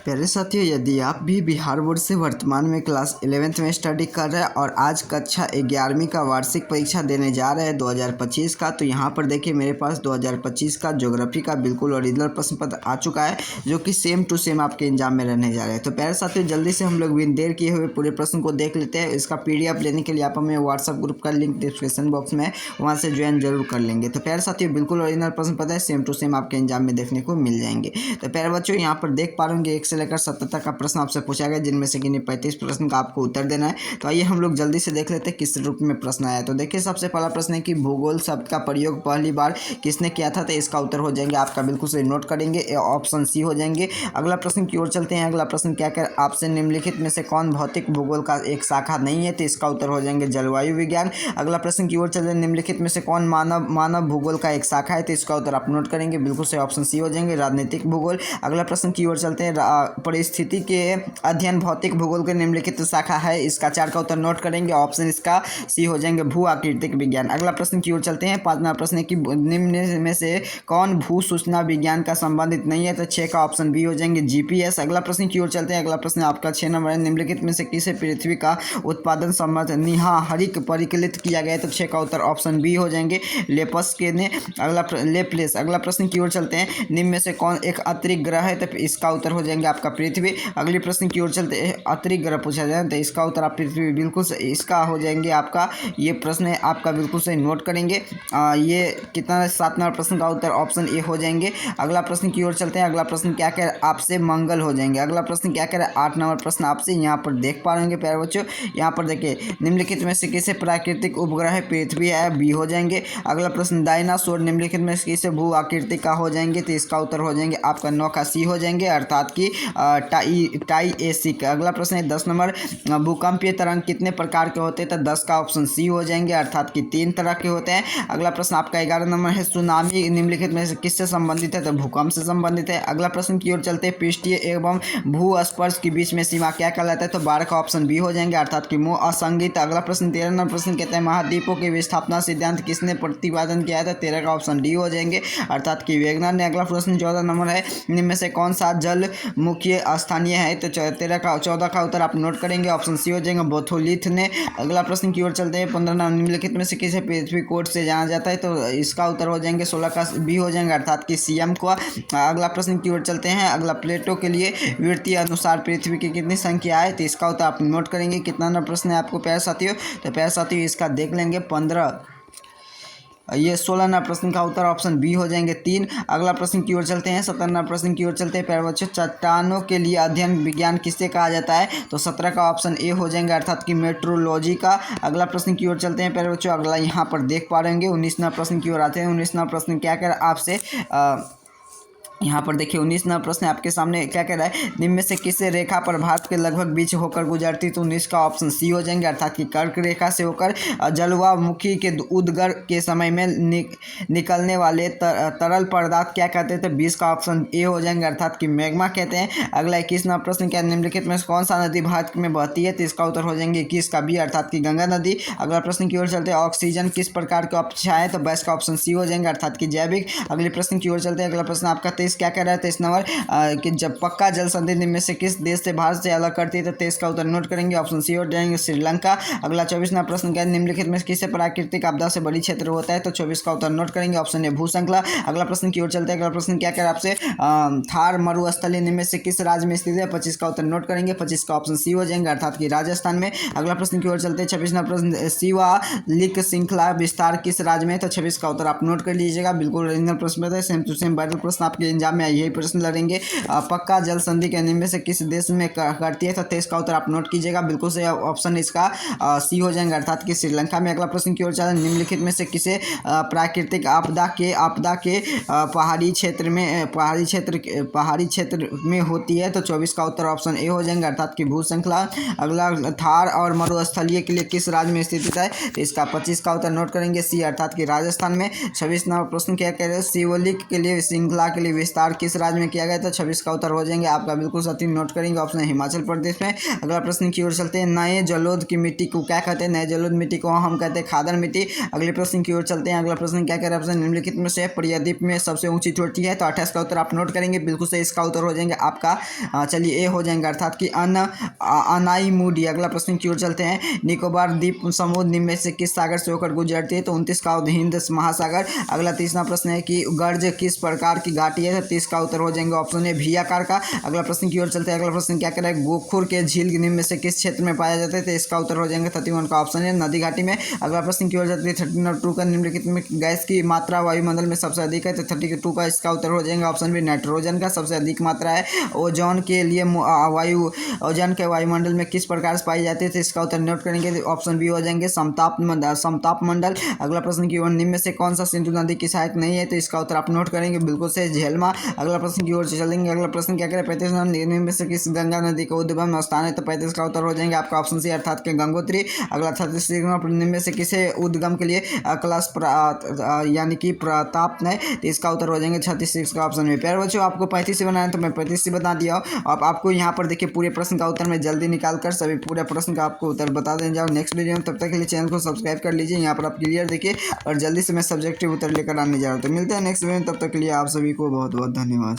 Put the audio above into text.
प्यारे साथियों, यदि आप भी बिहार बोर्ड से वर्तमान में क्लास 11th में स्टडी कर रहे हैं और आज कक्षा 11वीं का वार्षिक परीक्षा देने जा रहे हैं 2025 का, तो यहाँ पर देखिए मेरे पास 2025 का ज्योग्राफी का बिल्कुल ओरिजिनल प्रश्न पत्र आ चुका है, जो कि सेम टू सेम आपके एग्जाम में रहने जा रहे हैं। तो प्यारे साथियों, जल्दी से हम लोग बिन देर किए हुए पूरे प्रश्न को देख लेते हैं। इसका PDF लेने के लिए आप हमें व्हाट्सअप ग्रुप का लिंक डिस्क्रिप्शन बॉक्स में, वहाँ से ज्वाइन जरूर कर लेंगे। तो प्यारे साथियों, बिल्कुल ओरिजिनल प्रश्न पत्र है, सेम टू सेम आपके एग्जाम में देखने को मिल जाएंगे। तो प्यारे बच्चों, यहाँ पर देख पा रहे होंगे 1 से लेकर 70 तक का प्रश्न आपसे पूछा गया, जिनमें से कि 35 प्रश्न का आपको उत्तर देना है। तो आइए हम लोग जल्दी से देख लेते हैं किस रूप में प्रश्न आया। तो देखिए, सबसे पहला प्रश्न है कि भूगोल शब्द का प्रयोग पहली बार किसने किया था। तो इसका उत्तर हो जाएंगे आपका बिल्कुल सही, नोट करेंगे, ऑप्शन सी हो जाएंगे। अगला प्रश्न की ओर चलते हैं। अगला प्रश्न क्या कर आपसे निम्नलिखित में से कौन भौतिक भूगोल का एक शाखा नहीं है। तो इसका उत्तर हो जाएंगे जलवायु विज्ञान। अगला प्रश्न की ओर चलते हैं, निम्नलिखित में से कौन मानव भूगोल का एक शाखा है। तो इसका उत्तर आप नोट करेंगे, बिल्कुल सही, ऑप्शन सी हो जाएंगे राजनीतिक भूगोल। अगला प्रश्न की ओर चलते हैं, परिस्थिति के अध्ययन भौतिक भूगोल के निम्नलिखित शाखा है। इसका 4 का उत्तर नोट करेंगे, ऑप्शन इसका सी हो जाएंगे भू आकृतिक विज्ञान। अगला प्रश्न की ओर चलते हैं। 5वां प्रश्न है कि निम्न में से कौन भू सूचना विज्ञान का संबंधित नहीं है। तो 6 का ऑप्शन बी हो जाएंगे GPS। अगला प्रश्न की ओर चलते हैं। अगला प्रश्न आपका 6 नंबर है, निम्नलिखित में से किसे पृथ्वी का उत्पादन संबंध निहारिक परिकलित किया गया है। तो 6 का उत्तर ऑप्शन बी हो जाएंगे लेपस के ने। लेप्लेस। अगला प्रश्न की ओर चलते हैं, निम्न में से कौन एक अतिरिक्त ग्रह है। तो इसका उत्तर हो जाएंगे आपका पृथ्वी। अगले प्रश्न की ओर चलते हैं, अतिरिक्त ग्रह पूछा जाए तो इसका उत्तर आप पृथ्वी, बिल्कुल सही, इसका हो जाएंगे आपका, ये प्रश्न है आपका, बिल्कुल सही, नोट करेंगे। ये कितना 7 नंबर प्रश्न का उत्तर ऑप्शन ए हो जाएंगे। अगला प्रश्न की ओर चलते हैं। अगला प्रश्न क्या कह आपसे मंगल हो जाएंगे। अगला प्रश्न क्या कह रहा है 8 नंबर प्रश्न आपसे यहाँ पर देख पा रहे प्यारे बच्चों। यहाँ पर देखिए, निम्नलिखित में से किसे प्राकृतिक उपग्रह है। पृथ्वी है, बी हो जाएंगे। अगला प्रश्न डायनासोर निम्नलिखित में से किसे भू आकृति का हो जाएंगे। तो इसका उत्तर हो जाएंगे आपका 9 का सी हो जाएंगे, अर्थात कि टाइएसिक। अगला प्रश्न है 10 नंबर, भूकंपीय तरंग कितने प्रकार के होते हैं। तो 10 का ऑप्शन सी हो जाएंगे, अर्थात कि 3 तरह के होते हैं। अगला प्रश्न आपका 11 नंबर है, सुनामी निम्नलिखित में से किससे संबंधित है। तो भूकंप से संबंधित है। अगला प्रश्न की ओर चलते हैं, पृष्ठीय एवं भूस्पर्श के बीच में सीमा क्या कहलाता है। तो 12 का ऑप्शन बी हो जाएंगे, अर्थात कि मोह असंगत। अगला प्रश्न 13 नंबर प्रश्न कहते हैं, महाद्वीपों के विस्थापना सिद्धांत किसने प्रतिपादन किया था। 13 का ऑप्शन डी हो जाएंगे, अर्थात कि वेगनर ने। अगला प्रश्न 14 नंबर है, निम्न में से कौन सा जल मुख्य स्थानीय है। तो 14 का उत्तर आप नोट करेंगे, ऑप्शन सी हो जाएंगे बोथोलिथ ने। अगला प्रश्न की ओर चलते हैं। 15 निम्नलिखित में से किसे पृथ्वी कोट से जाना जाता है। तो इसका उत्तर हो जाएंगे 16 का बी हो जाएंगे, अर्थात कि सीएम को। अगला प्रश्न की ओर चलते हैं। अगला प्लेटो के लिए वृत्तीय अनुसार पृथ्वी की कितनी संख्या है। तो इसका उत्तर आप नोट करेंगे। कितना नंबर प्रश्न है आपको प्यारे साथियों। तो प्यारे साथियों, इसका देख लेंगे 15, ये 16 नंबर प्रश्न का उत्तर ऑप्शन बी हो जाएंगे 3। अगला प्रश्न की ओर चलते हैं। 17 नंबर प्रश्न की ओर चलते हैं प्यारे बच्चों, चट्टानों के लिए अध्ययन विज्ञान किससे कहा जाता है। तो 17 का ऑप्शन ए हो जाएंगे, अर्थात कि मेट्रोलॉजी का। अगला प्रश्न की ओर चलते हैं प्यारे बच्चों। अगला यहाँ पर देख पा रहे होंगे 19 नंबर प्रश्न की ओर आते हैं। 19 नंबर प्रश्न क्या कर आपसे यहाँ पर देखिए 19 नंबर प्रश्न आपके सामने क्या कह रहा है, निम्न में से किस रेखा पर भारत के लगभग बीच होकर गुजरती। तो 19 का ऑप्शन सी हो जाएंगे, अर्थात कि कर्क रेखा से होकर जलवामुखी के उद्गर के समय में निकलने वाले तरल पदार्थ क्या कहते हैं। तो 20 का ऑप्शन ए हो जाएंगे, अर्थात कि मैग्मा कहते हैं। अगला 21 नंबर प्रश्न क्या, निम्नलिखित में कौन सा नदी भारत में बहती है। तो इसका उत्तर हो जाएंगे 21 का बी, अर्थात कि गंगा नदी। अगला प्रश्न की ओर चलते हैं, ऑक्सीजन किस प्रकार के अपक्षय है। तो 22 का ऑप्शन सी हो जाएंगे, अर्थात कि जैविक। अगले प्रश्न की ओर चलते हैं। अगला प्रश्न आपका 23 क्या कह रहा है। 23 नंबर कि जब पक्का जल संधि निम्न में से किस देश से भारत से अलग करती है। तो 23 का उत्तर नोट करेंगे, ऑप्शन सी हो जाएंगे श्रीलंका। अगला 24 नंबर प्रश्न क्या, निम्नलिखित में किससे प्राकृतिक आपदा से बड़ी क्षेत्र होता है। तो 24 का उत्तर नोट करेंगे, ऑप्शन ए भूश्रृंखला। अगला प्रश्न की ओर चलते हैं। अगला प्रश्न क्या कह रहा है आपसे, थार मरुस्थलीय निम्न में से किस राज्य में स्थित है। 25 का उत्तर नोट करेंगे, 25 का ऑप्शन सी हो जाएंगे, अर्थात कि राजस्थान में। अगला प्रश्न की ओर चलते हैं। 26 नंबर प्रश्न, शिवालिक श्रृंखला विस्तार किस राज्य में है। तो 26 का उत्तर आप नोट कर लीजिएगा, बिल्कुल ओरिजिनल प्रश्न है, सेम टू सेम वायरल प्रश्न आपके एग्जाम में यही प्रश्न लड़ेंगे। पक्का जल संधि के निम्न में से किस देश में करती है। तो 23 का उत्तर आप नोट कीजिएगा, बिल्कुल से ऑप्शन इसका सी हो जाएंगे, अर्थात कि श्रीलंका में। अगला प्रश्न की ओर चलें, निम्नलिखित में से किसे प्राकृतिक आपदा के पहाड़ी क्षेत्र में होती है। तो 24 का उत्तर ऑप्शन ए हो जाएंगे, अर्थात कि भू श्रृंखला। अगला थार और मरुस्थलीय के लिए किस राज्य में स्थित है। तो इसका 25 का उत्तर नोट करेंगे सी, अर्थात कि राजस्थान में। 26 नंबर प्रश्न क्या कह रहे हैं, शिवलिक के लिए श्रृंखला के लिए विस्तार किस राज्य में किया गया? तो 26 का उत्तर हो जाएंगे आपका बिल्कुल सही, नोट करेंगे ऑप्शन हिमाचल प्रदेश में। अगला प्रश्न की ओर चलते हैं, नए जलोढ़ की मिट्टी को क्या कहते हैं? नए जलोढ़ मिट्टी को हम कहते हैं खादर मिट्टी। अगले प्रश्न की ओर चलते हैं। अगला प्रश्न क्या कह रहा है? ऑप्शन निम्नलिखित में से प्रायद्वीप में सबसे ऊंची चोटी है? तो 28 का उत्तर आप नोट करेंगे बिल्कुल सही, इसका उत्तर हो जाएंगे आपका चलिए ए हो जाएंगे अर्थात कि अनाईमुडी। अगला प्रश्न की ओर चलते हैं, निकोबार द्वीप समूह निम्न में से किस सागर से होकर गुजरती है? तो 29 का हिंद महासागर। अगला तीसरा प्रश्न है कि गर्ज किस प्रकार की घाटी है? 30 का उत्तर हो जाएंगे ऑप्शन ए भी आकार का। अगला प्रश्न की ओर चलते हैं। अगला प्रश्न क्या कह रहा है? गोखुर के झील निम्न में से किस क्षेत्र में पाया जाता है? तो इसका उत्तर हो जाएंगे 31 का ऑप्शन है नदी घाटी में। अगला प्रश्न की ओर चलते हैं, 32 का निम्नलिखित में गैस की मात्रा वायुमंडल में सबसे अधिक है? तो 32 का इसका उत्तर हो जाएंगे ऑप्शन बी नाइट्रोजन का सबसे अधिक मात्रा है। ओजोन के लिए ओजोन के वायुमंडल में किस प्रकार से पाई जाती है? तो इसका उत्तर नोट करेंगे ऑप्शन बी हो जाएंगे समताप मंडल। अगला प्रश्न की ओर, निम्न में से कौन सा सिंधु नदी की सहायक नहीं है? तो इसका उत्तर आप नोट करेंगे बिल्कुल से झेलमा। अगला प्रश्न की ओर चलेंगे। अगला प्रश्न क्या करें? 35 निम्न में से किस गंगा नदी का उद्गम स्थान है? तो 35 का उत्तर हो जाएंगे आपका ऑप्शन सी अर्थात के गंगोत्री। अगला 36 निम्न में से किसे उद्गम के लिए क्लास यानी कि प्रताप ने? तो इसका उत्तर हो जाएंगे 36 का ऑप्शन में। प्यारे बच्चों, आपको 35 से बनाना है तो मैं 35 से बता दिया। अब आपको यहाँ पर देखिए पूरे प्रश्न का उत्तर मैं जल्दी निकाल कर सभी पूरे प्रश्न का आपको उत्तर बता दें जाओ नेक्स्ट वीडियो में। तब तक के लिए चैनल को सब्सक्राइब कर लीजिए, यहाँ पर आप क्लियर देखिए, और जल्दी से मैं सब्जेक्टिव उत्तर लेकर आने जा रहा हूँ। तो मिलते हैं नेक्स्ट वीडियो में, तब तक के लिए आप सभी को बहुत बहुत धन्यवाद।